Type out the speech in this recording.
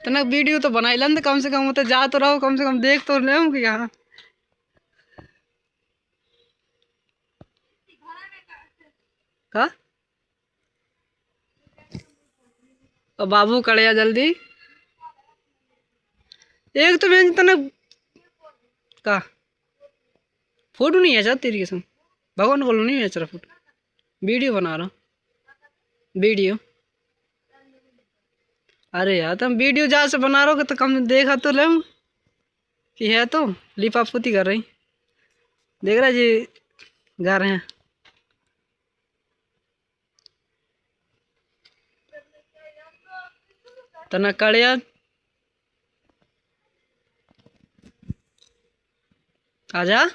तना वीडियो तो बनाई लन कम से कम, तो जा तो रहो, कम से कम देख तो ले कि यहाँ का। और बाबू कड़िया जल्दी एक तो मैं तना का फोटो नहीं है चाह तेरी कसम, भगवान बोलो नहीं है तेरा फोटो, वीडियो बना रहा हूँ वीडियो। अरे यार तुम वीडियो जहाँ से बना रहे हो तो कम देखा तो ले कि है तो लिपा पोती कर रही, देख रहा जी गा रहे हैं। तना कड़िया आजा।